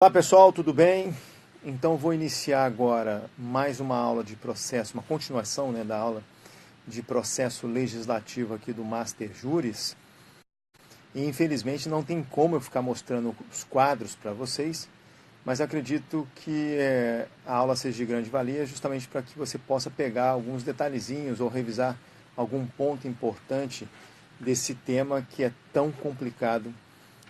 Olá pessoal, tudo bem? Então vou iniciar agora mais uma aula de processo, uma continuação, da aula de processo legislativo aqui do Master Juris. E infelizmente não tem como eu ficar mostrando os quadros para vocês, mas acredito que a aula seja de grande valia justamente para que você possa pegar alguns detalhezinhos ou revisar algum ponto importante desse tema que é tão complicado,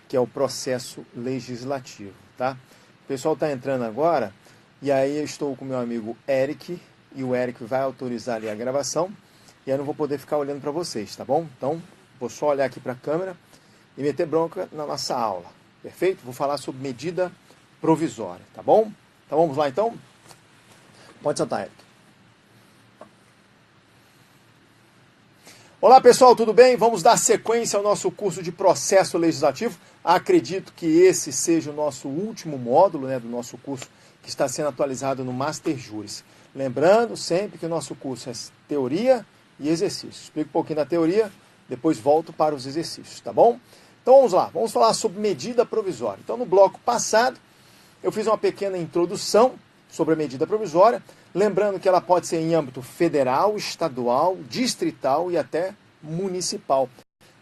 que é o processo legislativo, tá? O pessoal está entrando agora, e aí eu estou com meu amigo Eric, e o Eric vai autorizar ali a gravação, e aí eu não vou poder ficar olhando para vocês, tá bom? Então, vou só olhar aqui para a câmera e meter bronca na nossa aula, perfeito? Vou falar sobre medida provisória, tá bom? Então vamos lá então? Pode sentar, Eric. Olá pessoal, tudo bem? Vamos dar sequência ao nosso curso de processo legislativo. Acredito que esse seja o nosso último módulo do nosso curso que está sendo atualizado no Master Juris. Lembrando sempre que o nosso curso é teoria e exercício. Explico um pouquinho da teoria, depois volto para os exercícios, tá bom? Então vamos lá, vamos falar sobre medida provisória. Então no bloco passado eu fiz uma pequena introdução sobre a medida provisória, lembrando que ela pode ser em âmbito federal, estadual, distrital e até municipal,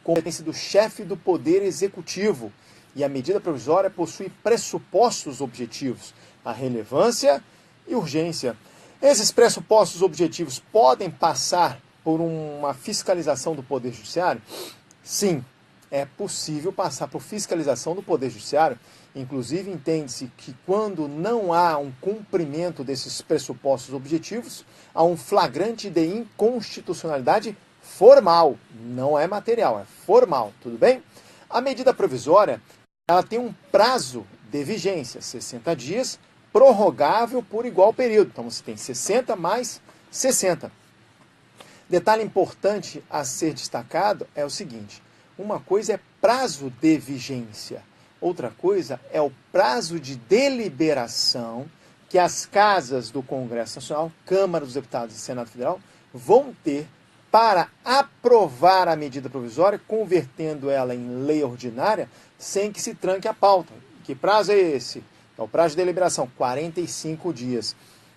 competência do chefe do Poder Executivo. E a medida provisória possui pressupostos objetivos, a relevância e urgência. Esses pressupostos objetivos podem passar por uma fiscalização do Poder Judiciário? Sim, é possível passar por fiscalização do Poder Judiciário. Inclusive, entende-se que quando não há um cumprimento desses pressupostos objetivos, há um flagrante de inconstitucionalidade formal, não é material, é formal, tudo bem? A medida provisória, ela tem um prazo de vigência, 60 dias, prorrogável por igual período. Então, você tem 60 mais 60. Detalhe importante a ser destacado é o seguinte: uma coisa é prazo de vigência, outra coisa é o prazo de deliberação que as casas do Congresso Nacional, Câmara dos Deputados e Senado Federal vão ter para aprovar a medida provisória, convertendo ela em lei ordinária, sem que se tranque a pauta. Que prazo é esse? É o prazo de deliberação, 45 dias.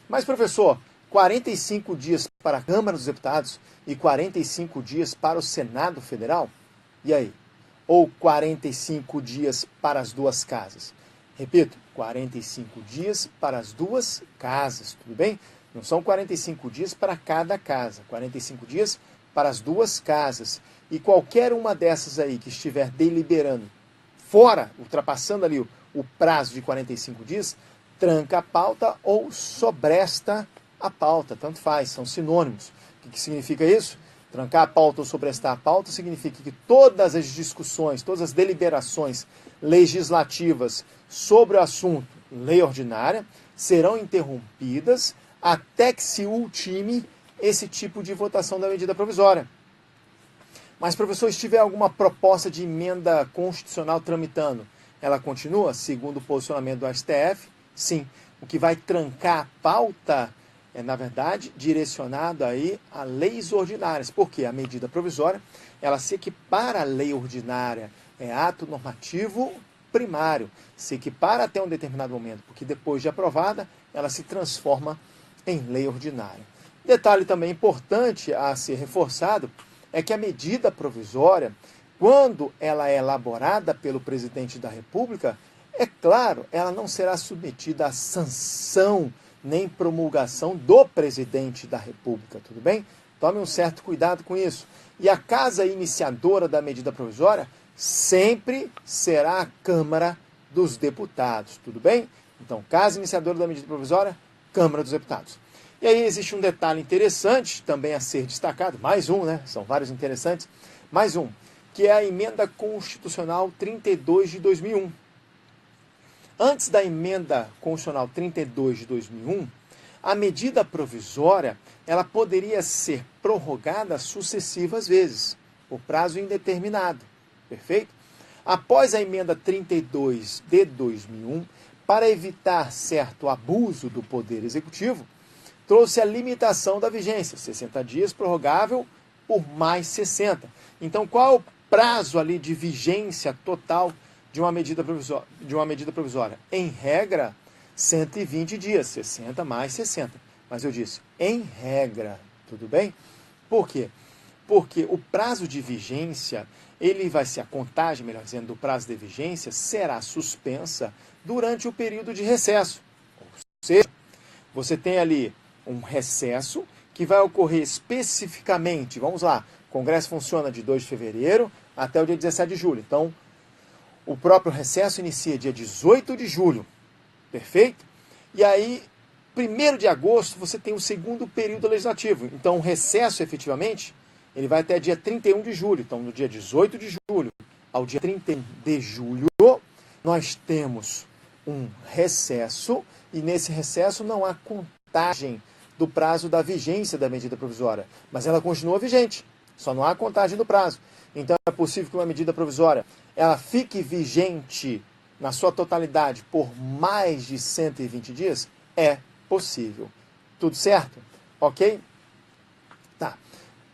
Mas, professor, 45 dias para a Câmara dos Deputados e 45 dias para o Senado Federal? E aí? Ou 45 dias para as duas casas? Repito, 45 dias para as duas casas, tudo bem? Não são 45 dias para cada casa, 45 dias para as duas casas. E qualquer uma dessas aí que estiver deliberando fora, ultrapassando ali o prazo de 45 dias, tranca a pauta ou sobresta a pauta, tanto faz, são sinônimos. O que significa isso? Trancar a pauta ou sobrestar a pauta significa que todas as discussões, todas as deliberações legislativas sobre o assunto lei ordinária serão interrompidas até que se ultime esse tipo de votação da medida provisória. Mas, professor, se tiver alguma proposta de emenda constitucional tramitando, ela continua? Segundo o posicionamento do STF, sim. O que vai trancar a pauta é, na verdade, direcionado aí a leis ordinárias, porque a medida provisória, ela se equipara à lei ordinária, é ato normativo primário, se equipara até um determinado momento, porque depois de aprovada, ela se transforma em lei ordinária. Detalhe também importante a ser reforçado é que a medida provisória, quando ela é elaborada pelo presidente da República, é claro, ela não será submetida à sanção nem promulgação do presidente da República, tudo bem? Tome um certo cuidado com isso. E a casa iniciadora da medida provisória sempre será a Câmara dos Deputados, tudo bem? Então, casa iniciadora da medida provisória, Câmara dos Deputados. E aí existe um detalhe interessante também a ser destacado, mais um, São vários interessantes, mais um, que é a Emenda Constitucional 32 de 2001. Antes da Emenda Constitucional 32 de 2001, a medida provisória ela poderia ser prorrogada sucessivas vezes, por prazo indeterminado, perfeito? Após a Emenda 32 de 2001, para evitar certo abuso do Poder Executivo, trouxe a limitação da vigência, 60 dias prorrogável por mais 60. Então, qual é o prazo ali de vigência total de uma medida provisória? Em regra, 120 dias, 60 mais 60. Mas eu disse, em regra, tudo bem? Por quê? Porque o prazo de vigência, a contagem, melhor dizendo, do prazo de vigência será suspensa durante o período de recesso. Ou seja, você tem ali um recesso que vai ocorrer especificamente, vamos lá, o Congresso funciona de 2 de fevereiro até o dia 17 de julho. Então, o próprio recesso inicia dia 18 de julho, perfeito? E aí, 1º de agosto, você tem o segundo período legislativo. Então, o recesso, efetivamente, ele vai até dia 31 de julho. Então, no dia 18 de julho ao dia 31 de julho, nós temos um recesso, e nesse recesso não há contagem do prazo da vigência da medida provisória, mas ela continua vigente, só não há contagem do prazo. Então é possível que uma medida provisória ela fique vigente na sua totalidade por mais de 120 dias? É possível. Tudo certo? Ok? Tá.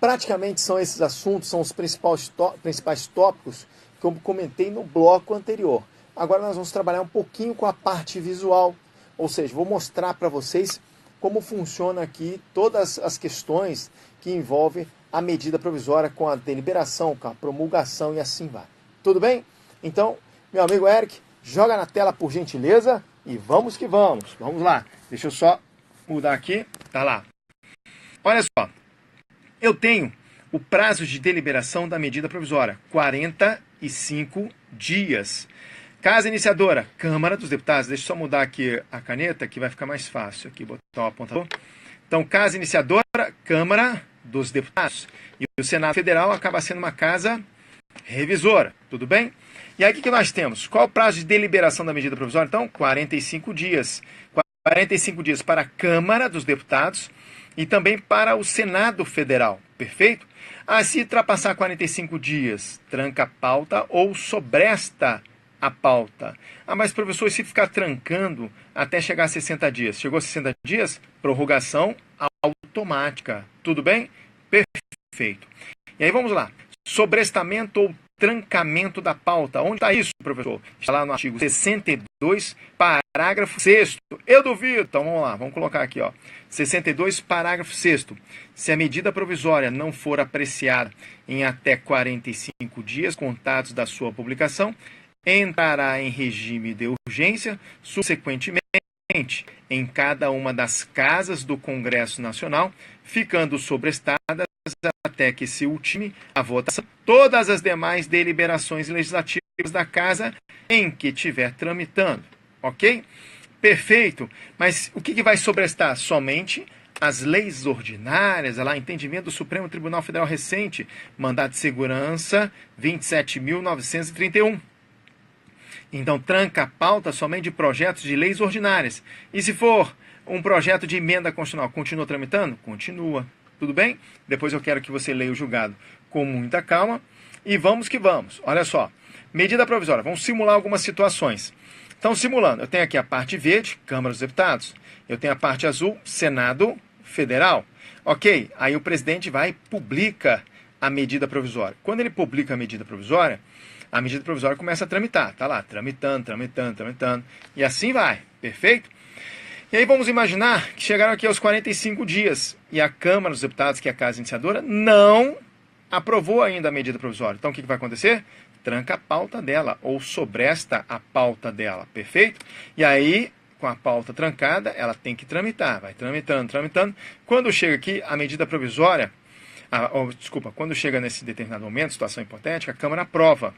Praticamente são esses assuntos, são os principais tópicos que eu comentei no bloco anterior. Agora nós vamos trabalhar um pouquinho com a parte visual, ou seja, vou mostrar para vocês como funciona aqui todas as questões que envolvem a medida provisória com a deliberação, com a promulgação e assim vai. Tudo bem? Então, meu amigo Eric, joga na tela por gentileza e vamos que vamos. Vamos lá. Deixa eu só mudar aqui. Tá lá. Olha só. Eu tenho o prazo de deliberação da medida provisória, 45 dias. Casa iniciadora, Câmara dos Deputados. Deixa eu só mudar aqui a caneta, que vai ficar mais fácil. Aqui, botar o apontador. Então, casa iniciadora, Câmara dos Deputados. E o Senado Federal acaba sendo uma casa revisora. Tudo bem? E aí, o que nós temos? Qual o prazo de deliberação da medida provisória? Então, 45 dias. 45 dias para a Câmara dos Deputados e também para o Senado Federal. Perfeito? Se ultrapassar 45 dias, tranca a pauta ou sobresta a pauta. Mas professor, se ficar trancando até chegar a 60 dias? Chegou a 60 dias? Prorrogação automática. Tudo bem? Perfeito. E aí vamos lá. Sobrestamento ou trancamento da pauta. Onde está isso, professor? Está lá no artigo 62, parágrafo 6º. Eu duvido. Então vamos lá, vamos colocar aqui, ó. 62, parágrafo 6º. Se a medida provisória não for apreciada em até 45 dias contados da sua publicação, entrará em regime de urgência, subsequentemente, em cada uma das casas do Congresso Nacional, ficando sobrestadas até que se ultime a votação todas as demais deliberações legislativas da casa em que estiver tramitando. Ok? Perfeito. Mas o que vai sobrestar? Somente as leis ordinárias, lá, entendimento do Supremo Tribunal Federal recente, mandado de segurança 27.931. Então, tranca a pauta somente de projetos de leis ordinárias. E se for um projeto de emenda constitucional, continua tramitando? Continua. Tudo bem? Depois eu quero que você leia o julgado com muita calma. E vamos que vamos. Olha só. Medida provisória. Vamos simular algumas situações. Então, simulando. Eu tenho aqui a parte verde, Câmara dos Deputados. Eu tenho a parte azul, Senado Federal. Ok. Aí o presidente vai e publica a medida provisória. Quando ele publica a medida provisória começa a tramitar. Tá lá, tramitando. E assim vai. Perfeito? E aí vamos imaginar que chegaram aqui aos 45 dias e a Câmara dos Deputados, que é a casa iniciadora, não aprovou ainda a medida provisória. Então o que vai acontecer? Tranca a pauta dela ou sobresta a pauta dela. Perfeito? E aí, com a pauta trancada, ela tem que tramitar. Vai tramitando. Quando chega aqui a medida provisória, quando chega nesse determinado momento, situação hipotética, a Câmara aprova.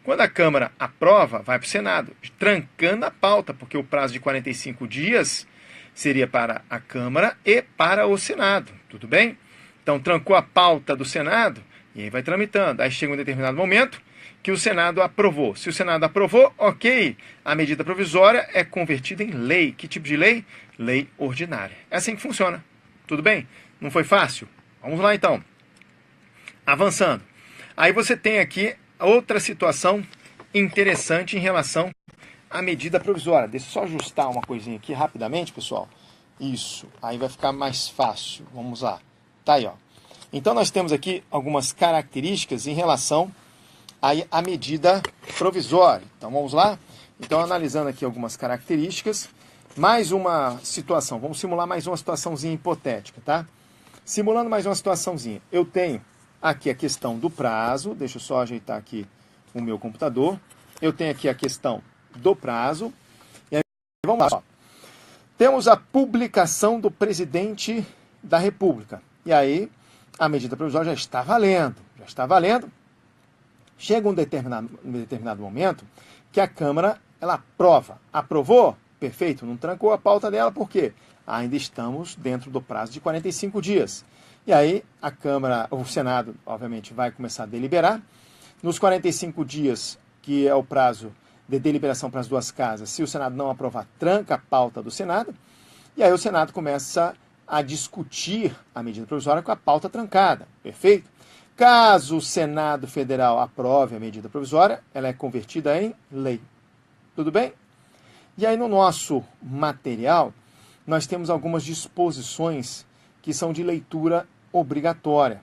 Quando a Câmara aprova, vai para o Senado, trancando a pauta, porque o prazo de 45 dias seria para a Câmara e para o Senado. Tudo bem? Então, trancou a pauta do Senado e aí vai tramitando. Aí chega um determinado momento que o Senado aprovou. Se o Senado aprovou, ok, a medida provisória é convertida em lei. Que tipo de lei? Lei ordinária. É assim que funciona. Tudo bem? Não foi fácil? Vamos lá, então. Avançando. Aí você tem aqui outra situação interessante em relação à medida provisória. Deixa eu só ajustar uma coisinha aqui rapidamente, pessoal. Isso, aí vai ficar mais fácil. Vamos lá. Tá aí, ó. Então nós temos aqui algumas características em relação a medida provisória. Então vamos lá? Então analisando aqui algumas características, mais uma situação, vamos simular mais uma situaçãozinha hipotética, tá? Simulando mais uma situaçãozinha, eu tenho aqui a questão do prazo, deixa eu só ajeitar aqui o meu computador, eu tenho aqui a questão do prazo, e aí vamos lá, ó. Temos a publicação do presidente da República, e aí a medida provisória já está valendo, chega um determinado momento que a Câmara, ela aprovou, perfeito, não trancou a pauta dela, por quê? Ainda estamos dentro do prazo de 45 dias. E aí a Câmara, o Senado, obviamente, vai começar a deliberar. Nos 45 dias, que é o prazo de deliberação para as duas casas, se o Senado não aprovar, tranca a pauta do Senado. E aí o Senado começa a discutir a medida provisória com a pauta trancada, perfeito? Caso o Senado Federal aprove a medida provisória, ela é convertida em lei. Tudo bem? E aí no nosso material, nós temos algumas disposições que são de leitura obrigatória.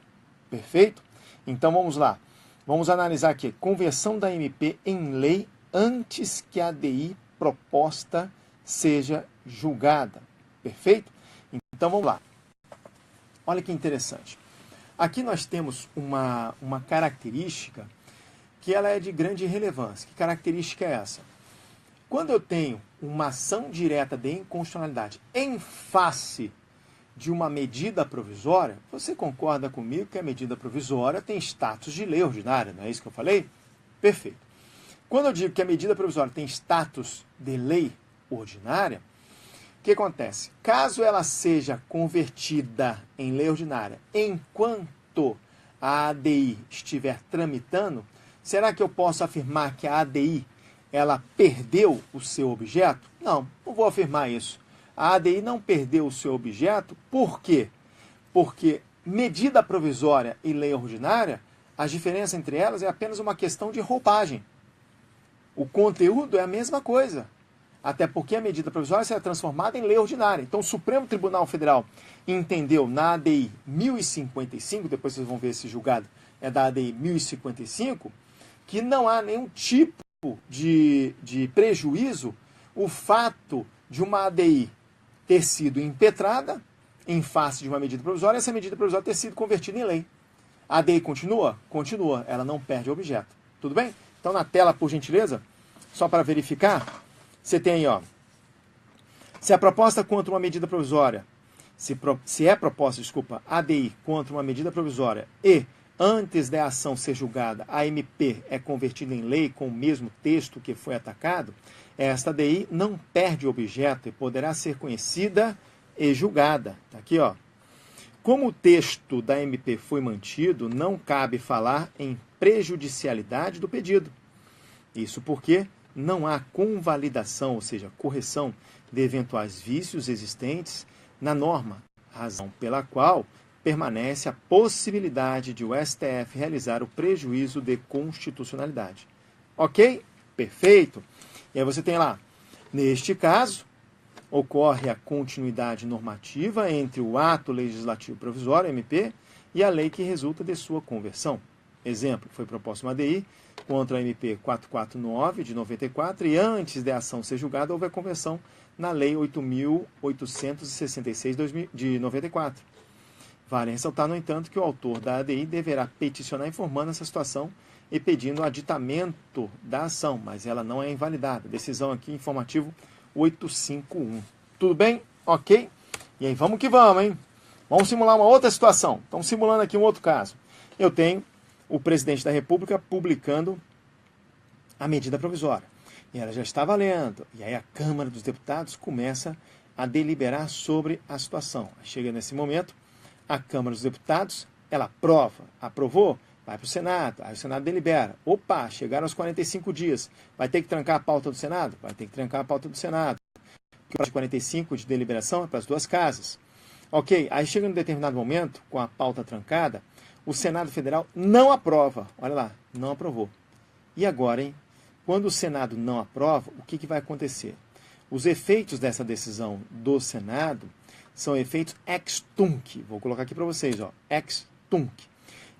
Perfeito? Então vamos lá. Vamos analisar aqui. Conversão da MP em lei antes que a ADI proposta seja julgada. Perfeito? Então vamos lá. Olha que interessante. Aqui nós temos uma característica que ela é de grande relevância. Que característica é essa? Quando eu tenho uma ação direta de inconstitucionalidade em face de uma medida provisória, você concorda comigo que a medida provisória tem status de lei ordinária, não é isso que eu falei? Perfeito. Quando eu digo que a medida provisória tem status de lei ordinária, o que acontece? Caso ela seja convertida em lei ordinária enquanto a ADI estiver tramitando, será que eu posso afirmar que a ADI ela perdeu o seu objeto? Não vou afirmar isso. A ADI não perdeu o seu objeto, por quê? Porque medida provisória e lei ordinária, a diferença entre elas é apenas uma questão de roupagem. O conteúdo é a mesma coisa. Até porque a medida provisória será transformada em lei ordinária. Então o Supremo Tribunal Federal entendeu na ADI 1055, depois vocês vão ver esse julgado, é da ADI 1055, que não há nenhum tipo de prejuízo o fato de uma ADI ter sido impetrada em face de uma medida provisória e essa medida provisória ter sido convertida em lei. A ADI continua? Continua. Ela não perde o objeto. Tudo bem? Então na tela, por gentileza, só para verificar, você tem aí, ó, se a proposta contra uma medida provisória, se é proposta, desculpa, ADI contra uma medida provisória e antes da ação ser julgada, a MP é convertida em lei com o mesmo texto que foi atacado, esta ADI não perde o objeto e poderá ser conhecida e julgada. Tá aqui, ó. Como o texto da MP foi mantido, não cabe falar em prejudicialidade do pedido. Isso porque não há convalidação, ou seja, correção de eventuais vícios existentes na norma, razão pela qual permanece a possibilidade de o STF realizar o prejuízo de constitucionalidade. Ok? Perfeito. E aí você tem lá, neste caso, ocorre a continuidade normativa entre o ato legislativo provisório, MP, e a lei que resulta de sua conversão. Exemplo, foi proposta uma ADI contra a MP 449 de 94 e antes da ação ser julgada houve a conversão na Lei 8.866 de 94. Vale ressaltar, no entanto, que o autor da ADI deverá peticionar informando essa situação e pedindo o aditamento da ação, mas ela não é invalidada. Decisão aqui, informativo 851. Tudo bem? Ok? E aí, vamos que vamos, hein? Vamos simular uma outra situação. Estamos simulando aqui um outro caso. Eu tenho o presidente da República publicando a medida provisória. E ela já está valendo. E aí a Câmara dos Deputados começa a deliberar sobre a situação. Chega nesse momento, a Câmara dos Deputados, ela aprova. Aprovou? Vai para o Senado. Aí o Senado delibera. Opa, chegaram aos 45 dias. Vai ter que trancar a pauta do Senado? Vai ter que trancar a pauta do Senado. O prazo de 45 de deliberação é para as duas casas. Ok, aí chega um determinado momento, com a pauta trancada, o Senado Federal não aprova. Olha lá, não aprovou. E agora, hein? Quando o Senado não aprova, o que vai acontecer? Os efeitos dessa decisão do Senado são efeitos ex tunc. Vou colocar aqui para vocês, ó, ex tunc.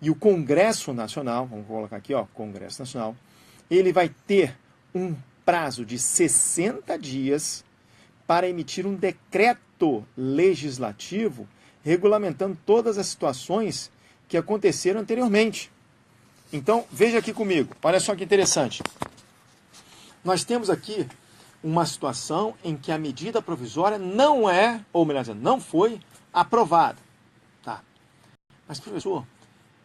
E o Congresso Nacional, vamos colocar aqui, ó, Congresso Nacional, ele vai ter um prazo de 60 dias para emitir um decreto legislativo regulamentando todas as situações que aconteceram anteriormente. Então, veja aqui comigo, olha só que interessante. Nós temos aqui uma situação em que a medida provisória não é, ou melhor dizendo, não foi aprovada. Tá. Mas, professor,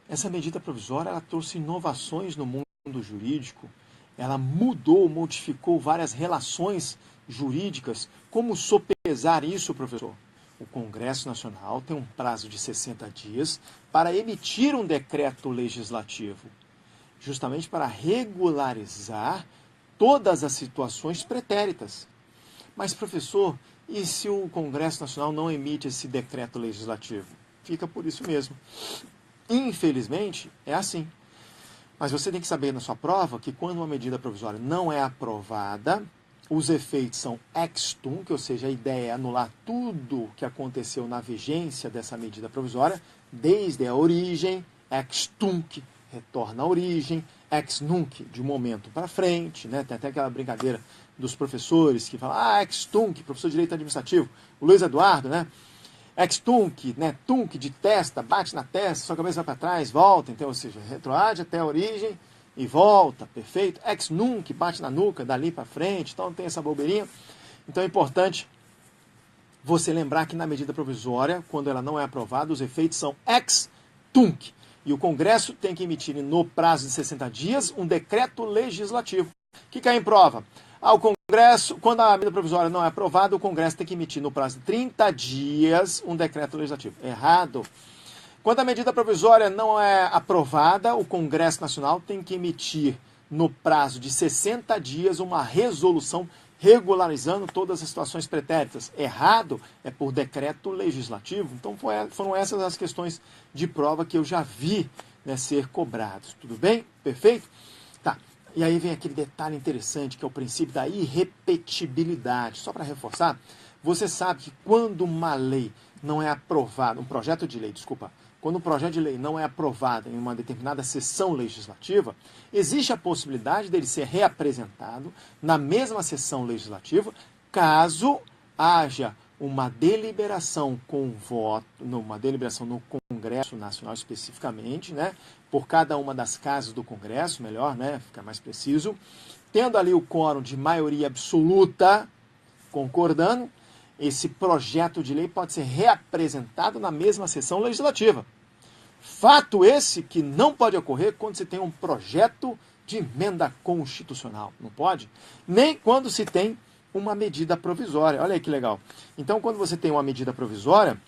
essa medida provisória ela trouxe inovações no mundo jurídico, ela mudou, modificou várias relações jurídicas. Como sopesar isso, professor? O Congresso Nacional tem um prazo de 60 dias para emitir um decreto legislativo, justamente para regularizar todas as situações pretéritas. Mas, professor, e se o Congresso Nacional não emite esse decreto legislativo? Fica por isso mesmo. Infelizmente, é assim. Mas você tem que saber na sua prova que quando uma medida provisória não é aprovada, os efeitos são ex tunc, ou seja, a ideia é anular tudo que aconteceu na vigência dessa medida provisória, desde a origem, ex tunc, retorna à origem, ex nunc, de um momento para frente, né? Tem até aquela brincadeira dos professores que falam, ex tunc, professor de direito administrativo, o Luiz Eduardo, né? Ex tunc, né? Tunc de testa, bate na testa, sua cabeça vai para trás, volta, então, ou seja, retroage até a origem e volta, perfeito. Ex nunc, bate na nuca, dali para frente, então tem essa bobeirinha. Então é importante você lembrar que na medida provisória, quando ela não é aprovada, os efeitos são ex tunc. E o Congresso tem que emitir, no prazo de 60 dias, um decreto legislativo. O que cai em prova? O Congresso, quando a medida provisória não é aprovada, o Congresso tem que emitir, no prazo de 30 dias, um decreto legislativo. Errado. Quando a medida provisória não é aprovada, o Congresso Nacional tem que emitir, no prazo de 60 dias, uma resolução regularizando todas as situações pretéritas. Errado é por decreto legislativo. Então foram essas as questões de prova que eu já vi, né, ser cobrados. Tudo bem? Perfeito? Tá. E aí vem aquele detalhe interessante que é o princípio da irrepetibilidade. Só para reforçar, você sabe que quando uma lei não é aprovada, um projeto de lei, desculpa, quando um projeto de lei não é aprovado em uma determinada sessão legislativa, existe a possibilidade dele ser reapresentado na mesma sessão legislativa, caso haja uma deliberação com voto, uma deliberação no Congresso Nacional especificamente, né, por cada uma das casas do Congresso, melhor, né, fica mais preciso, tendo ali o quórum de maioria absoluta concordando, esse projeto de lei pode ser reapresentado na mesma sessão legislativa. Fato esse que não pode ocorrer quando se tem um projeto de emenda constitucional. Não pode? Nem quando se tem uma medida provisória. Olha aí que legal. Então, quando você tem uma medida provisória,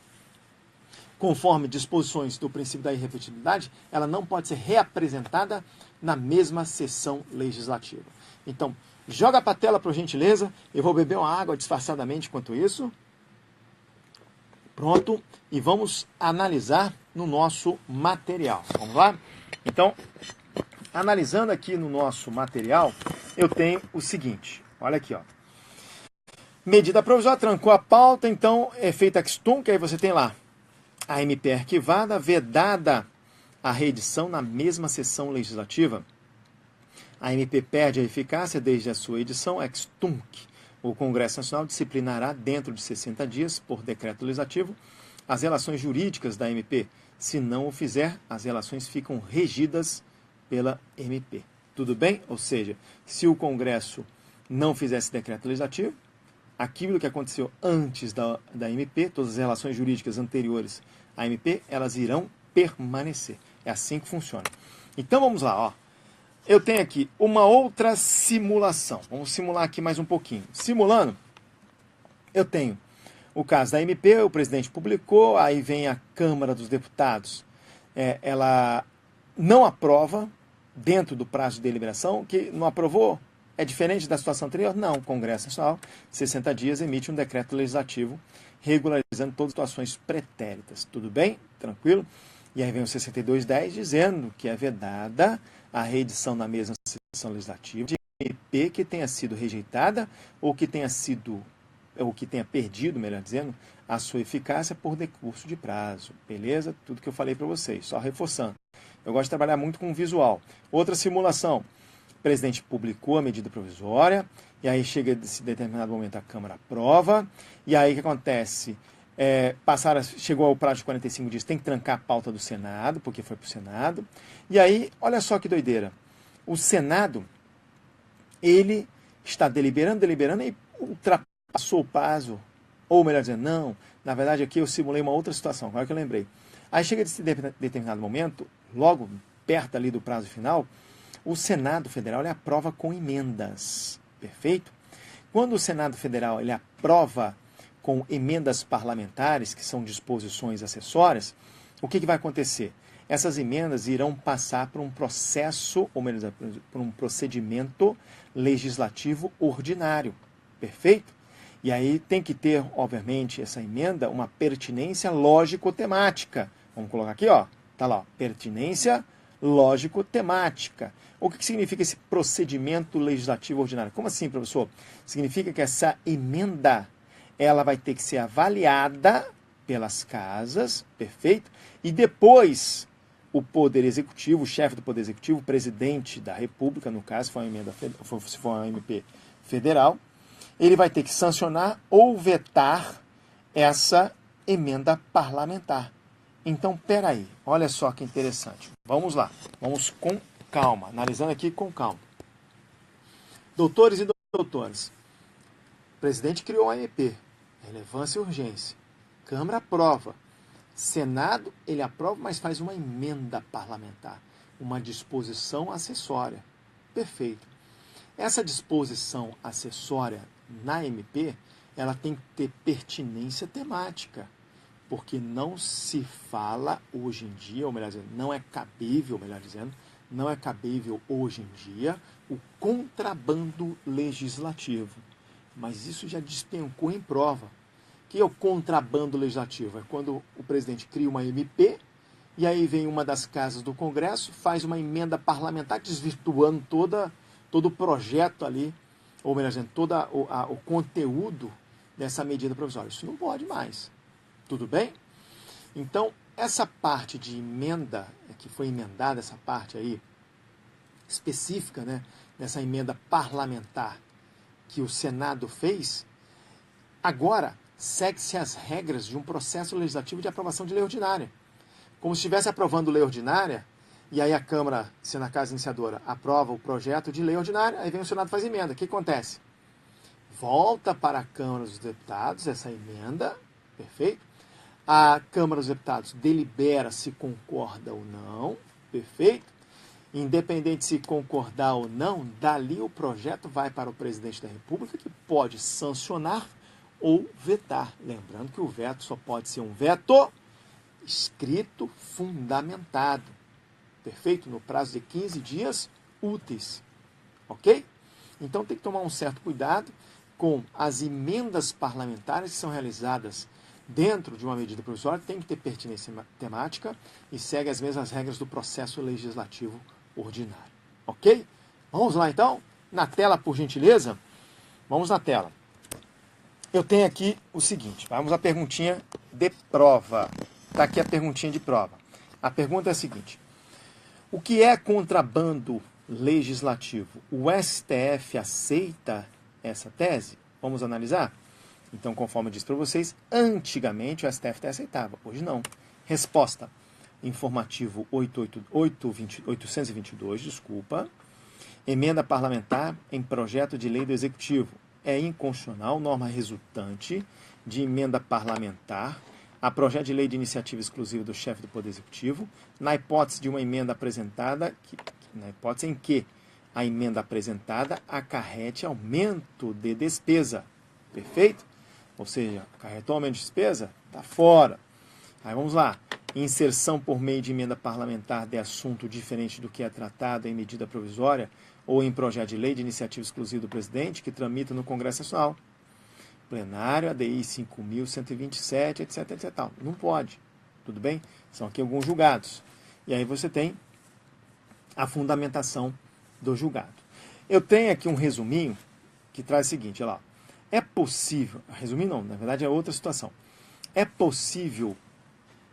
conforme disposições do princípio da irrepetibilidade, ela não pode ser reapresentada na mesma sessão legislativa. Então, joga para a tela, por gentileza. Eu vou beber uma água disfarçadamente enquanto isso. Pronto. E vamos analisar no nosso material. Vamos lá? Então, analisando aqui no nosso material, eu tenho o seguinte. Olha aqui, ó. Medida provisória, trancou a pauta, então é feita ex tunc, aí você tem lá a MP arquivada, vedada a reedição na mesma sessão legislativa. A MP perde a eficácia desde a sua edição ex tunc. O Congresso Nacional disciplinará dentro de 60 dias, por decreto legislativo, as relações jurídicas da MP. Se não o fizer, as relações ficam regidas pela MP. Tudo bem? Ou seja, se o Congresso não fizesse decreto legislativo, aquilo que aconteceu antes da MP, todas as relações jurídicas anteriores à MP, elas irão permanecer. É assim que funciona. Então vamos lá, ó. Eu tenho aqui uma outra simulação. Vamos simular aqui mais um pouquinho. Simulando, eu tenho o caso da MP, o presidente publicou, aí vem a Câmara dos Deputados, ela não aprova dentro do prazo de deliberação, que não aprovou, é diferente da situação anterior? Não, o Congresso Nacional, 60 dias, emite um decreto legislativo regularizando todas as situações pretéritas. Tudo bem? Tranquilo? E aí vem o 6210 dizendo que é vedada a reedição na mesma sessão legislativa de MP que tenha sido rejeitada ou que tenha perdido, melhor dizendo, a sua eficácia por decurso de prazo. Beleza? Tudo que eu falei para vocês, só reforçando. Eu gosto de trabalhar muito com visual. Outra simulação. O presidente publicou a medida provisória, e aí chega esse determinado momento a Câmara aprova, e aí o que acontece? Chegou ao prazo de 45 dias, tem que trancar a pauta do Senado, porque foi para o Senado. E aí, olha só que doideira. O Senado, ele está deliberando, e ultrapassou o prazo. Ou melhor dizendo, não, na verdade aqui eu simulei uma outra situação, agora que eu lembrei. Aí chega esse determinado momento, logo perto ali do prazo final, o Senado Federal ele aprova com emendas, perfeito? Quando o Senado Federal ele aprova com emendas parlamentares, que são disposições acessórias, o que vai acontecer? Essas emendas irão passar por um processo, ou melhor, por um procedimento legislativo ordinário, perfeito? E aí tem que ter, obviamente, essa emenda, uma pertinência lógico-temática. Vamos colocar aqui, ó, tá lá, ó, pertinência lógico-temática. O que significa esse procedimento legislativo ordinário? Como assim, professor? Significa que essa emenda, ela vai ter que ser avaliada pelas casas, perfeito? E depois o Poder Executivo, o chefe do Poder Executivo, o presidente da República, no caso, se for uma MP federal, ele vai ter que sancionar ou vetar essa emenda parlamentar. Então, peraí, olha só que interessante. Vamos lá, vamos com calma, analisando aqui com calma. Doutores e doutoras, o presidente criou a MP, relevância e urgência. Câmara aprova. Senado, ele aprova, mas faz uma emenda parlamentar, uma disposição acessória. Perfeito. Essa disposição acessória na MP, ela tem que ter pertinência temática, porque não se fala hoje em dia, ou melhor dizendo, não é cabível, não é cabível hoje em dia o contrabando legislativo. Mas isso já despencou em prova. O que é o contrabando legislativo? É quando o presidente cria uma MP e aí vem uma das casas do Congresso, faz uma emenda parlamentar desvirtuando todo o projeto ali, ou melhor dizendo, todo o conteúdo dessa medida provisória. Isso não pode mais. Tudo bem? Então, essa parte de emenda, que foi emendada, essa parte aí, específica, né, dessa emenda parlamentar que o Senado fez, agora segue-se as regras de um processo legislativo de aprovação de lei ordinária. Como se estivesse aprovando lei ordinária, e aí a Câmara, sendo a casa iniciadora, aprova o projeto de lei ordinária, aí vem o Senado e faz emenda. O que acontece? Volta para a Câmara dos Deputados essa emenda, perfeito? A Câmara dos Deputados delibera se concorda ou não, perfeito? Independente se concordar ou não, dali o projeto vai para o presidente da República, que pode sancionar ou vetar. Lembrando que o veto só pode ser um veto escrito, fundamentado. Perfeito? No prazo de 15 dias úteis. Ok? Então tem que tomar um certo cuidado com as emendas parlamentares que são realizadas dentro de uma medida provisória, tem que ter pertinência temática e segue as mesmas regras do processo legislativo ordinário. Ok? Vamos lá então? Na tela, por gentileza? Vamos na tela. Eu tenho aqui o seguinte, vamos à perguntinha de prova. Está aqui a perguntinha de prova. A pergunta é a seguinte: o que é contrabando legislativo? O STF aceita essa tese? Vamos analisar? Então, conforme eu disse para vocês, antigamente o STF até aceitava, hoje não. Resposta: informativo 822, desculpa. Emenda parlamentar em projeto de lei do Executivo. É inconstitucional, norma resultante de emenda parlamentar a projeto de lei de iniciativa exclusiva do chefe do Poder Executivo, na hipótese de uma emenda apresentada, na hipótese em que a emenda apresentada acarrete aumento de despesa. Perfeito? Ou seja, acarretou aumento de despesa? Está fora. Aí vamos lá. Inserção por meio de emenda parlamentar de assunto diferente do que é tratado em medida provisória ou em projeto de lei de iniciativa exclusiva do presidente que tramita no Congresso Nacional. Plenário, ADI 5.127, etc, etc. Não pode. Tudo bem? São aqui alguns julgados. E aí você tem a fundamentação do julgado. Eu tenho aqui um resuminho que traz o seguinte, olha lá. É possível, resuminho não, na verdade é outra situação. É possível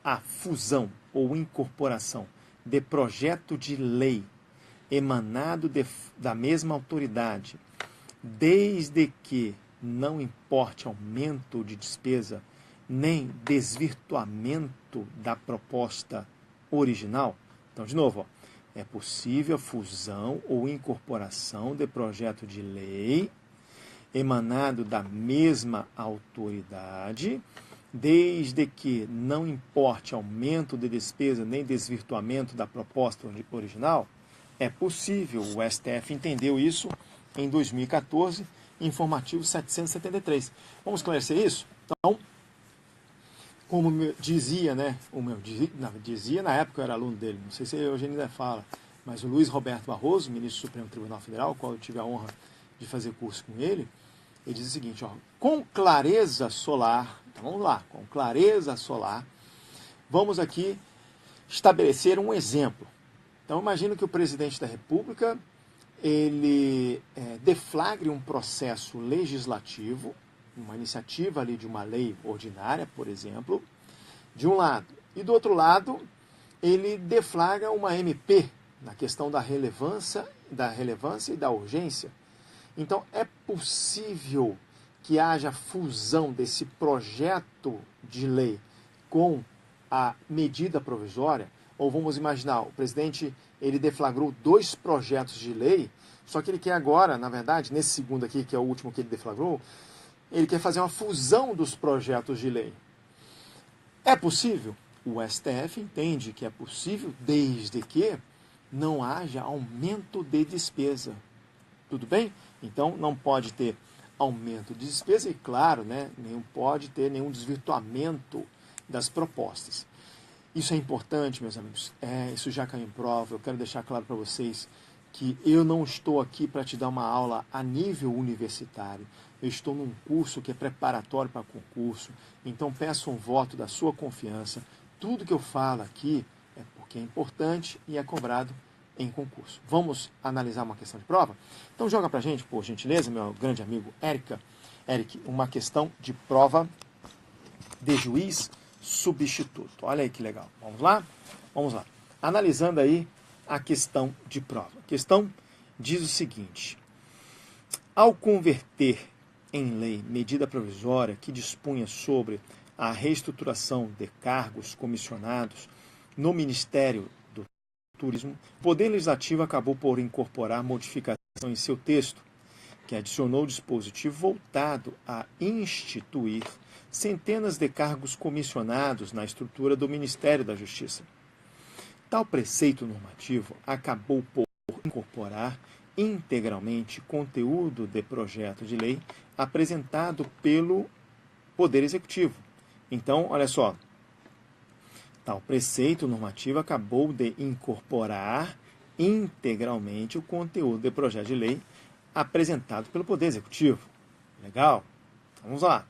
a fusão ou incorporação de projeto de lei emanado da mesma autoridade, desde que não importe aumento de despesa nem desvirtuamento da proposta original. Então, de novo, é possível a fusão ou incorporação de projeto de lei emanado da mesma autoridade, desde que não importe aumento de despesa nem desvirtuamento da proposta original. É possível, o STF entendeu isso em 2014, informativo 773. Vamos esclarecer isso? Então, como dizia, né, dizia na época eu era aluno dele, não sei se hoje ainda fala, mas o Luiz Roberto Barroso, ministro do Supremo Tribunal Federal, qual eu tive a honra de fazer curso com ele, ele diz o seguinte, ó, com clareza solar, então vamos lá, com clareza solar, vamos aqui estabelecer um exemplo. Então imagino que o presidente da República, ele deflagre um processo legislativo, uma iniciativa ali de uma lei ordinária, por exemplo, de um lado. E do outro lado, ele deflagra uma MP, na questão da relevância e da urgência. Então, é possível que haja fusão desse projeto de lei com a medida provisória? Ou vamos imaginar, o presidente ele deflagrou 2 projetos de lei, só que ele quer agora, na verdade, nesse segundo aqui, que é o último que ele deflagrou, ele quer fazer uma fusão dos projetos de lei. É possível? O STF entende que é possível desde que não haja aumento de despesa. Tudo bem? Então, não pode ter aumento de despesa e, claro, né, não pode ter nenhum desvirtuamento das propostas. Isso é importante, meus amigos. Isso já caiu em prova. Eu quero deixar claro para vocês que eu não estou aqui para te dar uma aula a nível universitário. Eu estou num curso que é preparatório para concurso. Então, peço um voto da sua confiança. Tudo que eu falo aqui é porque é importante e é cobrado em concurso. Vamos analisar uma questão de prova? Então, joga para a gente, por gentileza, meu grande amigo Eric, uma questão de prova de juiz substituto. Olha aí que legal. Vamos lá? Vamos lá. Analisando aí a questão de prova. A questão diz o seguinte: ao converter em lei medida provisória que dispunha sobre a reestruturação de cargos comissionados no Ministério do Turismo, o Poder Legislativo acabou por incorporar modificação em seu texto, que adicionou o dispositivo voltado a instituir centenas de cargos comissionados na estrutura do Ministério da Justiça. Tal preceito normativo acabou por incorporar integralmente conteúdo de projeto de lei apresentado pelo Poder Executivo. Então, olha só, tal preceito normativo acabou de incorporar integralmente o conteúdo de projeto de lei apresentado pelo Poder Executivo. Legal? Vamos lá.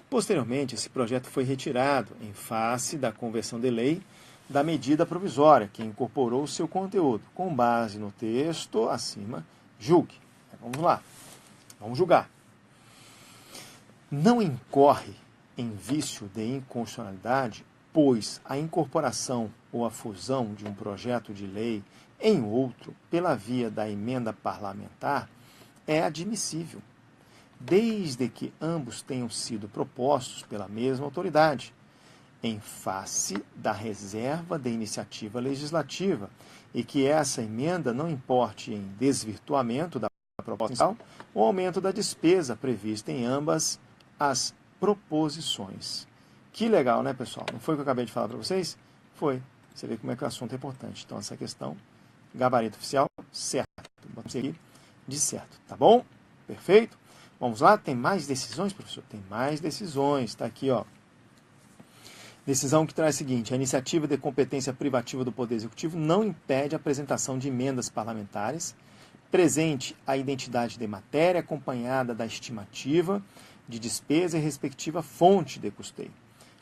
Posteriormente, esse projeto foi retirado em face da conversão de lei da medida provisória, que incorporou o seu conteúdo. Com base no texto acima, julgue. Vamos lá. Vamos julgar. Não incorre em vício de inconstitucionalidade, pois a incorporação ou a fusão de um projeto de lei em outro pela via da emenda parlamentar é admissível, desde que ambos tenham sido propostos pela mesma autoridade, em face da reserva de iniciativa legislativa, e que essa emenda não importe em desvirtuamento da proposta inicial ou aumento da despesa prevista em ambas as proposições. Que legal, né, pessoal? Não foi o que eu acabei de falar para vocês? Foi. Você vê como é que o assunto é importante. Então, essa questão, gabarito oficial, certo. Vamos seguir de certo, tá bom? Perfeito? Vamos lá? Tem mais decisões, professor? Tem mais decisões. Está aqui, ó. Decisão que traz o seguinte: a iniciativa de competência privativa do Poder Executivo não impede a apresentação de emendas parlamentares, presente a identidade de matéria acompanhada da estimativa de despesa e respectiva fonte de custeio.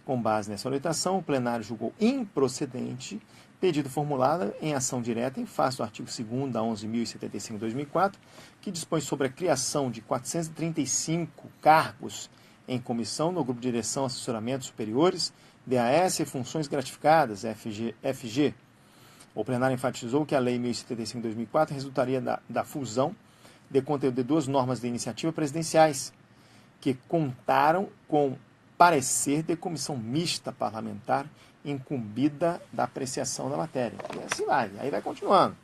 Com base nessa orientação, o plenário julgou improcedente pedido formulado em ação direta em face do artigo 2º da 11.075 de 2004, que dispõe sobre a criação de 435 cargos em comissão no Grupo de Direção Assessoramentos Superiores, DAS e Funções Gratificadas, FG, O plenário enfatizou que a Lei 1075 de 2004 resultaria da fusão de conteúdo de duas normas de iniciativa presidenciais, que contaram com parecer de comissão mista parlamentar incumbida da apreciação da matéria. E assim vai, aí vai continuando.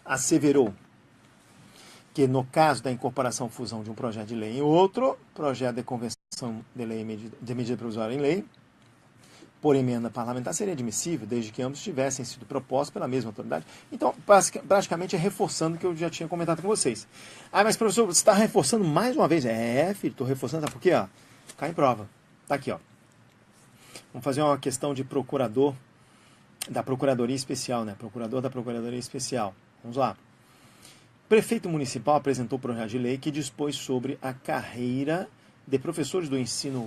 Asseverou que, no caso da incorporação ou fusão de um projeto de lei em outro, projeto de conversão de lei de medida provisória em lei, por emenda parlamentar, seria admissível, desde que ambos tivessem sido propostos pela mesma autoridade. Então, praticamente é reforçando o que eu já tinha comentado com vocês. Ah, mas professor, você está reforçando mais uma vez? É, filho, estou reforçando, sabe por quê? Ó, cai em prova. Está aqui, ó. Vamos fazer uma questão de procurador, da Procuradoria Especial, né? Procurador da Procuradoria Especial. Vamos lá. O prefeito municipal apresentou o projeto de lei que dispôs sobre a carreira de professores do ensino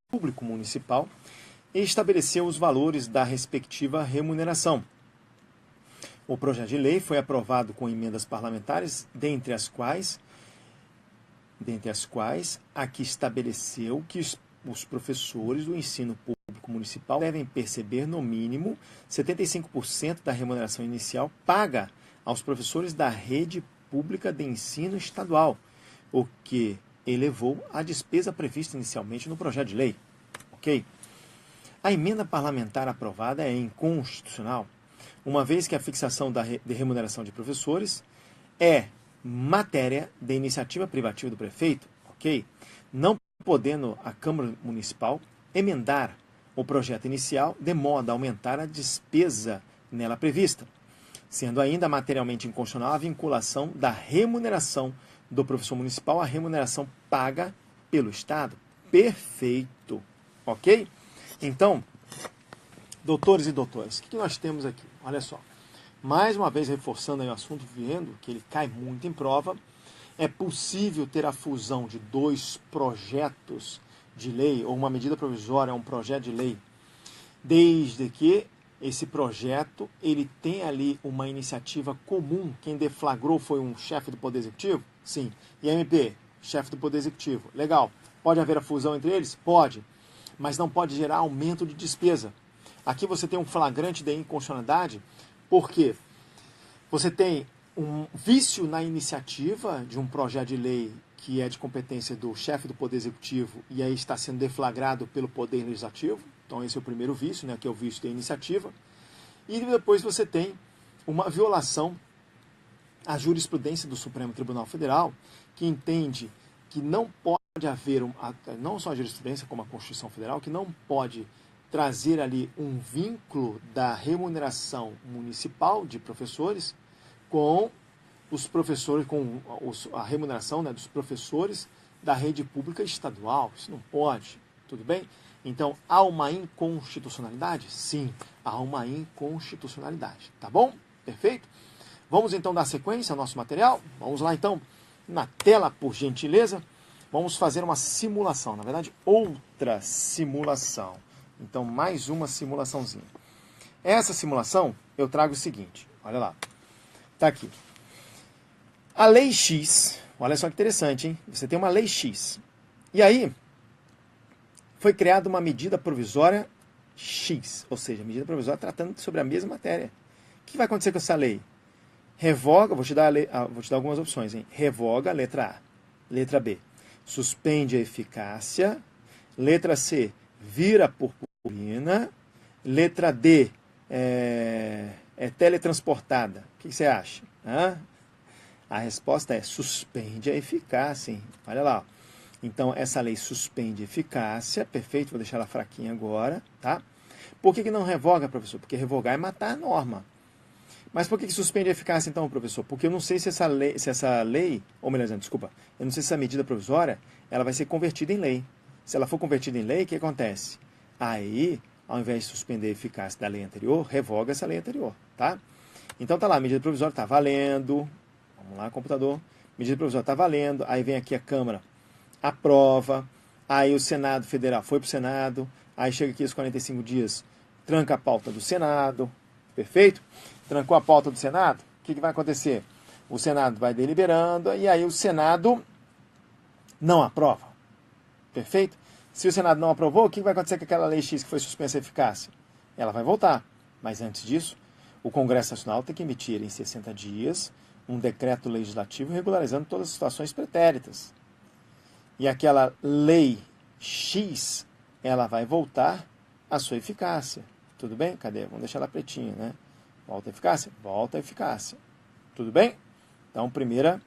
público municipal e estabeleceu os valores da respectiva remuneração. O projeto de lei foi aprovado com emendas parlamentares, dentre as quais a que estabeleceu que os professores do ensino público municipal devem perceber, no mínimo, 75% da remuneração inicial paga aos professores da rede pública de ensino estadual, o que elevou a despesa prevista inicialmente no projeto de lei. Ok? A emenda parlamentar aprovada é inconstitucional, uma vez que a fixação de remuneração de professores é matéria de iniciativa privativa do prefeito, ok? Não podendo a Câmara Municipal emendar o projeto inicial de modo a aumentar a despesa nela prevista, sendo ainda materialmente inconstitucional a vinculação da remuneração do professor municipal à remuneração paga pelo Estado. Perfeito, ok? Então, doutores e doutoras, o que nós temos aqui? Olha só, mais uma vez reforçando aí o assunto, vendo que ele cai muito em prova, é possível ter a fusão de dois projetos de lei, ou uma medida provisória, um projeto de lei, desde que esse projeto ele tem ali uma iniciativa comum. Quem deflagrou foi um chefe do Poder Executivo? Sim. E a MP? Chefe do Poder Executivo. Legal. Pode haver a fusão entre eles? Pode. Mas não pode gerar aumento de despesa. Aqui você tem um flagrante de inconstitucionalidade, porque você tem um vício na iniciativa de um projeto de lei que é de competência do chefe do Poder Executivo e aí está sendo deflagrado pelo Poder Legislativo. Então esse é o primeiro vício, né, que é o vício da iniciativa. E depois você tem uma violação à jurisprudência do Supremo Tribunal Federal, que entende que não pode haver, não só a jurisprudência como a Constituição Federal, que não pode trazer ali um vínculo da remuneração municipal de professores com os professores, com a remuneração, né, dos professores da rede pública estadual. Isso não pode, tudo bem? Então, há uma inconstitucionalidade? Sim, há uma inconstitucionalidade, tá bom? Perfeito? Vamos então dar sequência ao nosso material? Vamos lá então, na tela, por gentileza. Vamos fazer uma simulação, na verdade, outra simulação. Então, mais uma simulaçãozinha. Essa simulação, eu trago o seguinte, olha lá. Tá aqui. A lei X, olha só que interessante, hein? Você tem uma lei X. E aí, foi criada uma medida provisória X, ou seja, medida provisória tratando sobre a mesma matéria. O que vai acontecer com essa lei? Revoga, vou te dar algumas opções, hein? Revoga, letra A. Letra B, suspende a eficácia. Letra C, vira purpurina. Letra D, é teletransportada. O que você acha? Hã? A resposta é suspende a eficácia, hein? Olha lá. Então, essa lei suspende a eficácia. Perfeito, vou deixar ela fraquinha agora, tá? Por que não revoga, professor? Porque revogar é matar a norma. Mas por que suspende a eficácia, então, professor? Porque eu não sei se essa lei, ou melhor dizendo, desculpa, eu não sei se essa medida provisória, ela vai ser convertida em lei. Se ela for convertida em lei, o que acontece? Aí, ao invés de suspender a eficácia da lei anterior, revoga essa lei anterior, tá? Então, tá lá, a medida provisória está valendo. Vamos lá, computador. Medida provisória está valendo. Aí vem aqui a Câmara, aprova. Aí o Senado Federal foi para o Senado. Aí chega aqui os 45 dias, tranca a pauta do Senado. Perfeito? Trancou a pauta do Senado, o que vai acontecer? O Senado vai deliberando e aí o Senado não aprova. Perfeito? Se o Senado não aprovou, o que vai acontecer com aquela lei X que foi suspensa a eficácia? Ela vai voltar. Mas antes disso, o Congresso Nacional tem que emitir em 60 dias um decreto legislativo regularizando todas as situações pretéritas. E aquela lei X, ela vai voltar à sua eficácia. Tudo bem? Cadê? Vamos deixar ela pretinha, né? Volta a eficácia? Volta a eficácia. Tudo bem? Então, primeira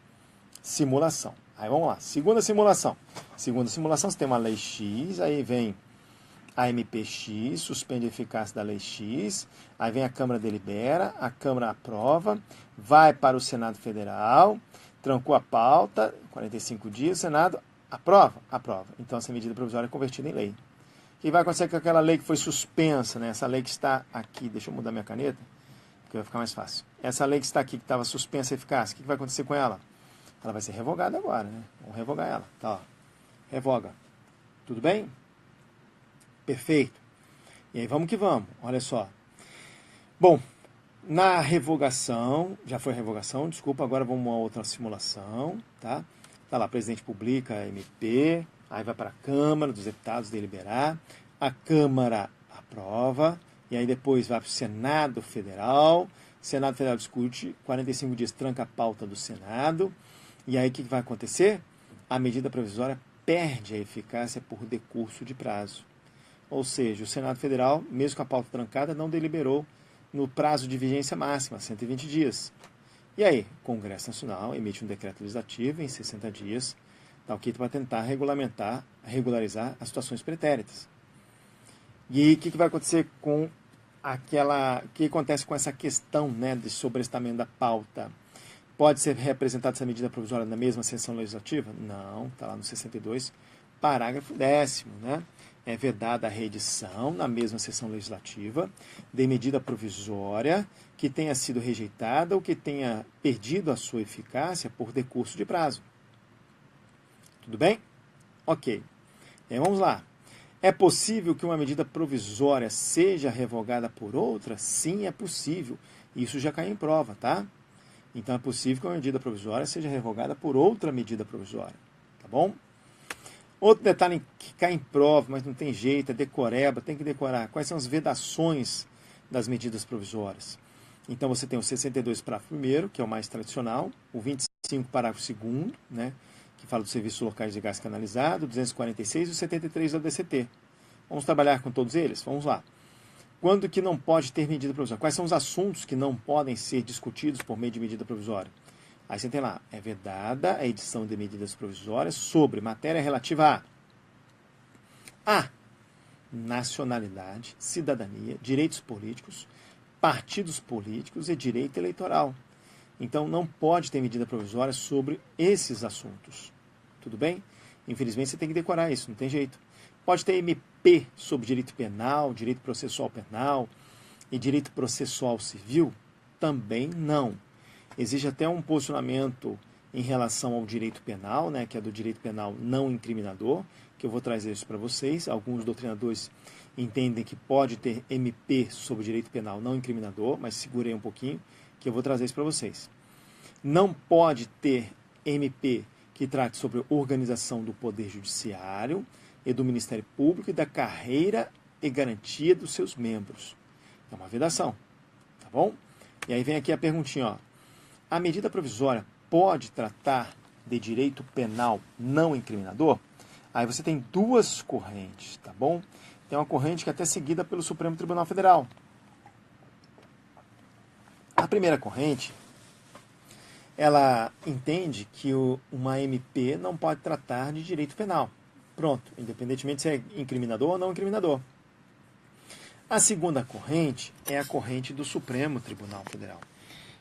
simulação. Aí vamos lá. Segunda simulação. Segunda simulação, você tem uma lei X, aí vem a MPX, suspende a eficácia da lei X, aí vem a Câmara delibera, a Câmara aprova, vai para o Senado Federal, trancou a pauta, 45 dias, o Senado aprova? Aprova. Então essa medida provisória é convertida em lei. O que vai acontecer com aquela lei que foi suspensa, né? Essa lei que está aqui, deixa eu mudar minha caneta, porque vai ficar mais fácil. Essa lei que está aqui, que estava suspensa a eficácia, o que vai acontecer com ela? Ela vai ser revogada agora, né? Vamos revogar ela. Tá, ó. Revoga. Tudo bem? Perfeito. E aí vamos que vamos. Olha só. Bom, na revogação, já foi revogação, desculpa, agora vamos a uma outra simulação, tá? Tá lá, presidente publica a MP, aí vai para a Câmara dos Deputados deliberar, a Câmara aprova, e aí depois vai para o Senado Federal, Senado Federal discute, 45 dias tranca a pauta do Senado, e aí o que vai acontecer? A medida provisória perde a eficácia por decurso de prazo. Ou seja, o Senado Federal, mesmo com a pauta trancada, não deliberou no prazo de vigência máxima, 120 dias. E aí, o Congresso Nacional emite um decreto legislativo em 60 dias, tá ok, para tentar regularizar as situações pretéritas. E o que vai acontecer com o que acontece com essa questão, né, de sobrestamento da pauta? Pode ser representada essa medida provisória na mesma sessão legislativa? Não, está lá no 62, parágrafo 10º, né? É vedada a reedição na mesma sessão legislativa de medida provisória que tenha sido rejeitada ou que tenha perdido a sua eficácia por decurso de prazo. Tudo bem? Ok. E aí vamos lá. É possível que uma medida provisória seja revogada por outra? Sim, é possível. Isso já cai em prova, tá? Então é possível que uma medida provisória seja revogada por outra medida provisória. Tá bom? Outro detalhe que cai em prova, mas não tem jeito, é decoreba, tem que decorar. Quais são as vedações das medidas provisórias? Então você tem o 62, parágrafo 1º, que é o mais tradicional, o 25, parágrafo 2º, né, que fala dos serviços locais de gás canalizado, o 246 e o 73 da DCT. Vamos trabalhar com todos eles? Vamos lá. Quando que não pode ter medida provisória? Quais são os assuntos que não podem ser discutidos por meio de medida provisória? Aí você tem lá, é vedada a edição de medidas provisórias sobre matéria relativa a nacionalidade, cidadania, direitos políticos, partidos políticos e direito eleitoral. Então não pode ter medida provisória sobre esses assuntos. Tudo bem? Infelizmente você tem que decorar isso, não tem jeito. Pode ter MP sobre direito penal, direito processual penal e direito processual civil? Também não. Existe até um posicionamento em relação ao direito penal, né, que é do direito penal não incriminador, que eu vou trazer isso para vocês. Alguns doutrinadores entendem que pode ter MP sobre direito penal não incriminador, mas segurei um pouquinho, que eu vou trazer isso para vocês. Não pode ter MP que trate sobre organização do Poder Judiciário e do Ministério Público e da carreira e garantia dos seus membros. É uma vedação, tá bom? E aí vem aqui a perguntinha, ó. A medida provisória pode tratar de direito penal não incriminador? Aí você tem duas correntes, tá bom? Tem uma corrente que é até seguida pelo Supremo Tribunal Federal. A primeira corrente, ela entende que uma MP não pode tratar de direito penal. Pronto, independentemente se é incriminador ou não incriminador. A segunda corrente é a corrente do Supremo Tribunal Federal.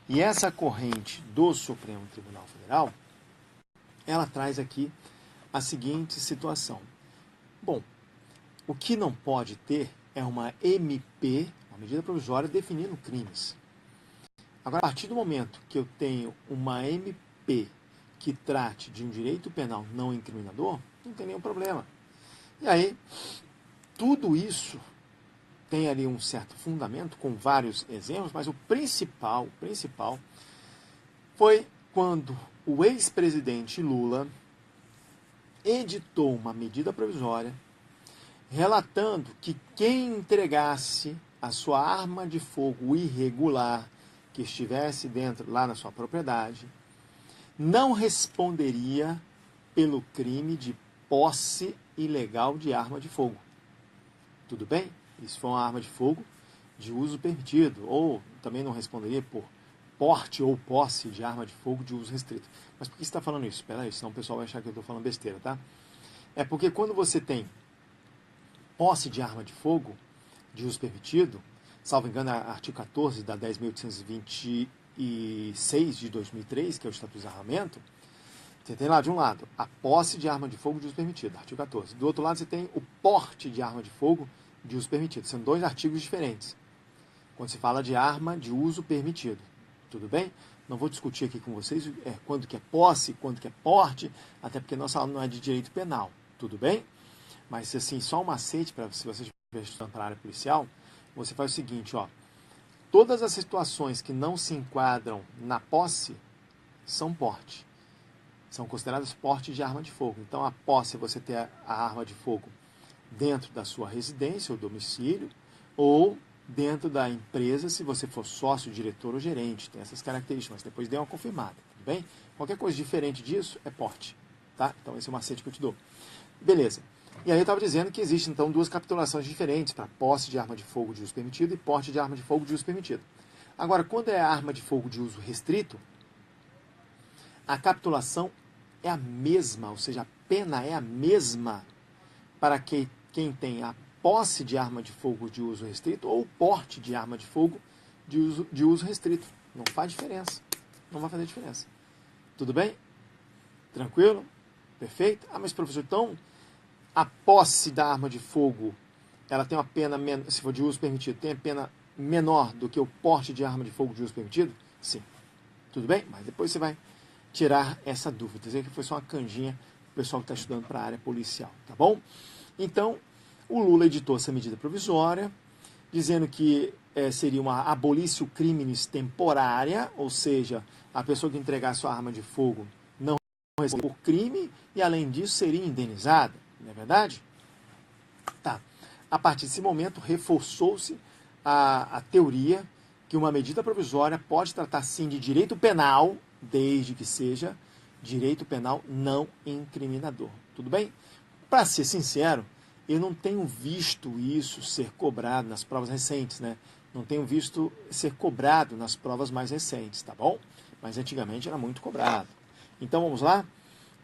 E essa corrente do Supremo Tribunal Federal, ela traz aqui a seguinte situação. Bom, o que não pode ter é uma MP, uma medida provisória, definindo crimes. Agora, a partir do momento que eu tenho uma MP que trate de um direito penal não incriminador, não tem nenhum problema. E aí, tudo isso tem ali um certo fundamento, com vários exemplos, mas o principal foi quando o ex-presidente Lula editou uma medida provisória relatando que quem entregasse a sua arma de fogo irregular que estivesse dentro lá na sua propriedade, não responderia pelo crime de posse ilegal de arma de fogo. Tudo bem? Isso foi uma arma de fogo de uso permitido, ou também não responderia por porte ou posse de arma de fogo de uso restrito. Mas por que você está falando isso? Espera aí, senão o pessoal vai achar que eu estou falando besteira, tá? É porque quando você tem posse de arma de fogo de uso permitido, salvo engano, artigo 14 da 10.826 de 2003, que é o Estatuto do Desarmamento, você tem lá, de um lado, a posse de arma de fogo de uso permitido, artigo 14. Do outro lado, você tem o porte de arma de fogo de uso permitido. São dois artigos diferentes, quando se fala de arma de uso permitido. Tudo bem? Não vou discutir aqui com vocês quando que é posse, quando que é porte, até porque nossa aula não é de direito penal. Tudo bem? Mas, assim, só um macete, para se você estiver estudando para a área policial, você faz o seguinte, ó. Todas as situações que não se enquadram na posse são porte. São consideradas porte de arma de fogo. Então, a posse é você ter a arma de fogo dentro da sua residência ou domicílio, ou dentro da empresa, se você for sócio, diretor ou gerente. Tem essas características, mas depois dê uma confirmada, tudo bem? Qualquer coisa diferente disso é porte, tá? Então, esse é o macete que eu te dou. Beleza. E aí eu estava dizendo que existem, então, duas capitulações diferentes para posse de arma de fogo de uso permitido e porte de arma de fogo de uso permitido. Agora, quando é arma de fogo de uso restrito, a capitulação é a mesma, ou seja, a pena é a mesma para quem tem a posse de arma de fogo de uso restrito ou porte de arma de fogo de uso restrito. Não faz diferença. Não vai fazer diferença. Tudo bem? Tranquilo? Perfeito? Ah, mas professor, então a posse da arma de fogo, ela tem uma pena, se for de uso permitido, tem a pena menor do que o porte de arma de fogo de uso permitido? Sim. Tudo bem? Mas depois você vai tirar essa dúvida. Dizer que foi só uma canjinha para o pessoal que está estudando para a área policial, tá bom? Então, o Lula editou essa medida provisória, dizendo que seria uma abolício criminis temporária, ou seja, a pessoa que entregar sua arma de fogo não recebe por crime e, além disso, seria indenizada. Não é verdade? Tá. A partir desse momento, reforçou-se a teoria que uma medida provisória pode tratar, sim, de direito penal, desde que seja direito penal não incriminador. Tudo bem? Para ser sincero, eu não tenho visto isso ser cobrado nas provas recentes, né? Não tenho visto ser cobrado nas provas mais recentes, tá bom? Mas antigamente era muito cobrado. Então vamos lá?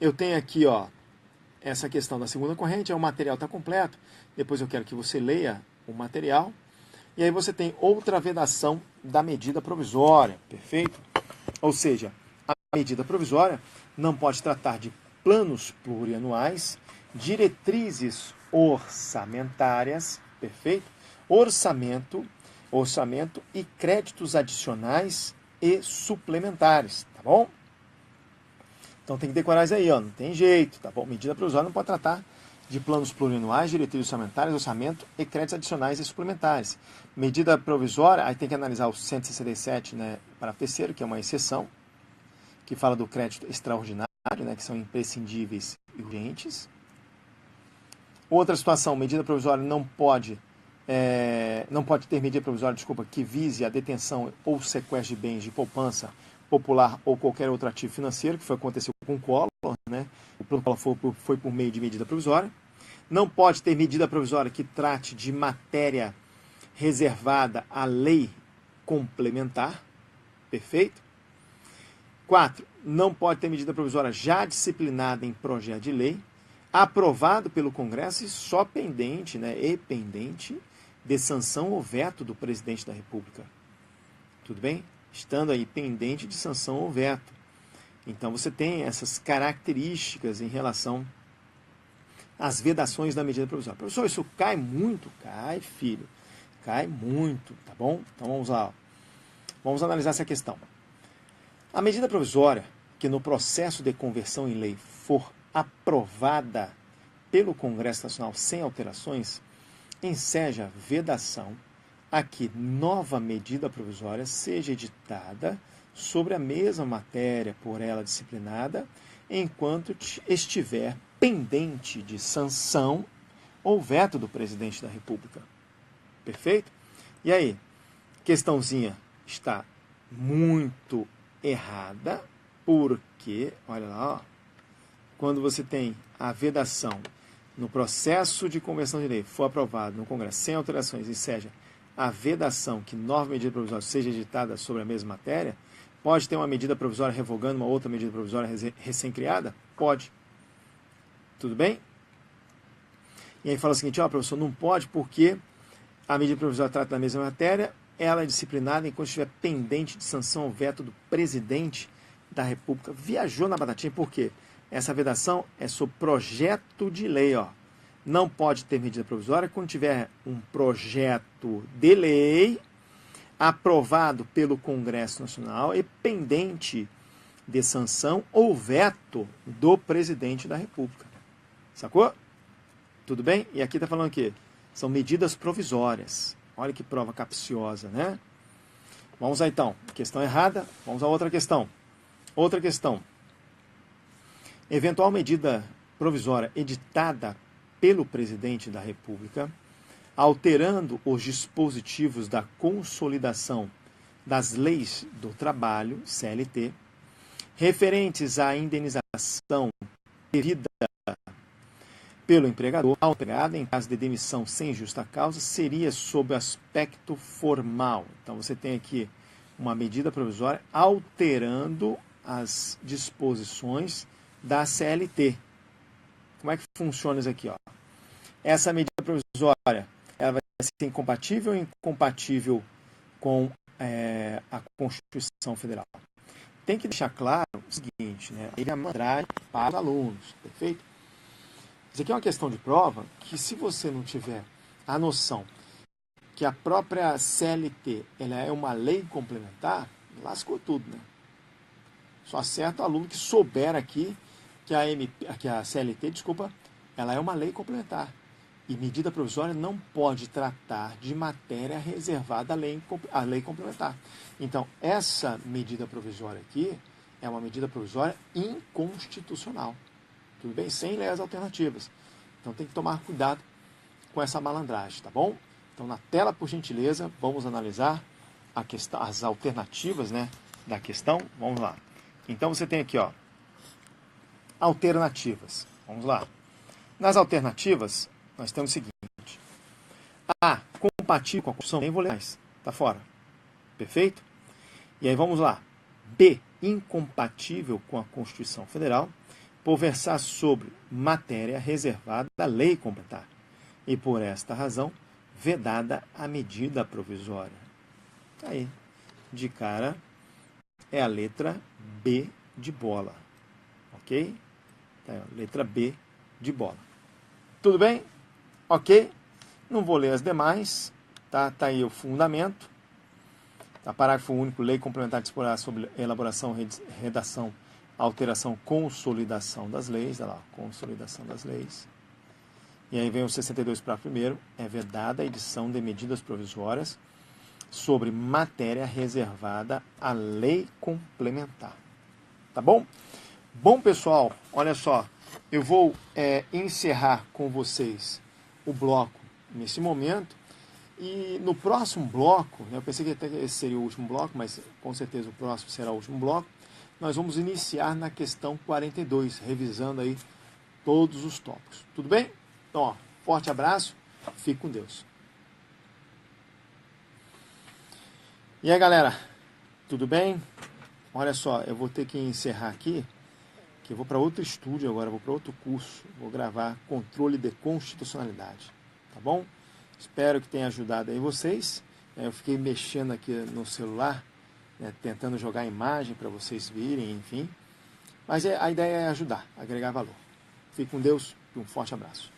Eu tenho aqui, ó, essa questão da segunda corrente, o material está completo. Depois eu quero que você leia o material. E aí você tem outra vedação da medida provisória, perfeito? Ou seja, a medida provisória não pode tratar de planos plurianuais, diretrizes orçamentárias, perfeito? Orçamento e créditos adicionais e suplementares, tá bom? Então tem que decorar isso aí, ó, não tem jeito, tá bom? Medida provisória não pode tratar de planos plurianuais, diretrizes orçamentárias, orçamento e créditos adicionais e suplementares. Medida provisória, aí tem que analisar o 167, né, parágrafo terceiro, que é uma exceção, que fala do crédito extraordinário, né, que são imprescindíveis e urgentes. Outra situação, medida provisória não pode ter medida provisória, que vise a detenção ou sequestro de bens de poupança popular ou qualquer outro ativo financeiro, que foi aconteceu com o Collor, né? O plano Collor foi por meio de medida provisória. Não pode ter medida provisória que trate de matéria reservada à lei complementar, perfeito? 4. Não pode ter medida provisória já disciplinada em projeto de lei, aprovado pelo Congresso e só pendente, né, de sanção ou veto do presidente da República. Tudo bem? Estando aí pendente de sanção ou veto. Então você tem essas características em relação às vedações da medida provisória. Professor, isso cai muito? Cai, filho. Cai muito, tá bom? Então vamos lá. Ó. Vamos analisar essa questão. A medida provisória, que no processo de conversão em lei for aprovada pelo Congresso Nacional sem alterações, enseja vedação a que nova medida provisória seja editada sobre a mesma matéria por ela disciplinada, enquanto estiver pendente de sanção ou veto do presidente da República. Perfeito? E aí, questãozinha está muito errada, porque, olha lá, ó, quando você tem a vedação no processo de conversão de lei for aprovado no Congresso sem alterações, e seja, a vedação que nova medida provisória seja editada sobre a mesma matéria, pode ter uma medida provisória revogando uma outra medida provisória recém-criada? Pode. Tudo bem? E aí fala o seguinte, ó, professor, não pode porque a medida provisória trata da mesma matéria, ela é disciplinada enquanto estiver pendente de sanção ou veto do presidente da República. Viajou na batatinha, por quê? Essa vedação é sobre projeto de lei, ó. Não pode ter medida provisória quando tiver um projeto de lei aprovado pelo Congresso Nacional e pendente de sanção ou veto do presidente da República. Sacou? Tudo bem? E aqui está falando o quê? São medidas provisórias. Olha que prova capciosa, né? Vamos lá então. Questão errada. Vamos a outra questão. Outra questão. Eventual medida provisória editada pelo presidente da República, alterando os dispositivos da consolidação das leis do trabalho, CLT, referentes à indenização devida pelo empregador ao empregado em caso de demissão sem justa causa, seria sob o aspecto formal. Então você tem aqui uma medida provisória alterando as disposições da CLT. Como é que funciona isso aqui? Ó? Essa medida provisória ela vai ser incompatível ou incompatível com a Constituição Federal? Tem que deixar claro o seguinte, né? Ele é malandragem para os alunos, perfeito? Isso aqui é uma questão de prova que, se você não tiver a noção que a própria CLT ela é uma lei complementar, lascou tudo, né? Só acerta o aluno que souber aqui que a CLT, ela é uma lei complementar. E medida provisória não pode tratar de matéria reservada à lei complementar. Então, essa medida provisória aqui é uma medida provisória inconstitucional. Tudo bem? Sem leis alternativas. Então tem que tomar cuidado com essa malandragem, tá bom? Então na tela, por gentileza, vamos analisar a questão, as alternativas, né, da questão. Vamos lá. Então você tem aqui, ó, alternativas. Vamos lá. Nas alternativas, nós temos o seguinte. A, compatível com a Constituição, nem vou ler mais. Tá fora. Perfeito? E aí vamos lá. B, incompatível com a Constituição Federal, por versar sobre matéria reservada à lei complementar, e por esta razão, vedada a medida provisória. Aí, de cara, é a letra B de bola. Ok? Tá aí, letra B de bola. Tudo bem? Ok? Não vou ler as demais. Tá aí o fundamento. Tá, parágrafo único, lei complementar disporá sobre elaboração, redação, alteração, consolidação das leis. Olha lá, consolidação das leis. E aí vem o 62 para primeiro, é vedada a edição de medidas provisórias sobre matéria reservada à lei complementar. Tá bom? Bom, pessoal, olha só, eu vou encerrar com vocês o bloco nesse momento. E no próximo bloco, né, eu pensei que até esse seria o último bloco, mas com certeza o próximo será o último bloco, nós vamos iniciar na questão 42, revisando aí todos os tópicos. Tudo bem? Então, ó, forte abraço, fique com Deus. E aí, galera, tudo bem? Olha só, eu vou ter que encerrar aqui, que eu vou para outro estúdio agora, vou para outro curso, vou gravar controle de constitucionalidade, tá bom? Espero que tenha ajudado aí vocês. Eu fiquei mexendo aqui no celular, né, tentando jogar imagem para vocês virem, enfim. Mas a ideia é ajudar, agregar valor. Fique com Deus e um forte abraço.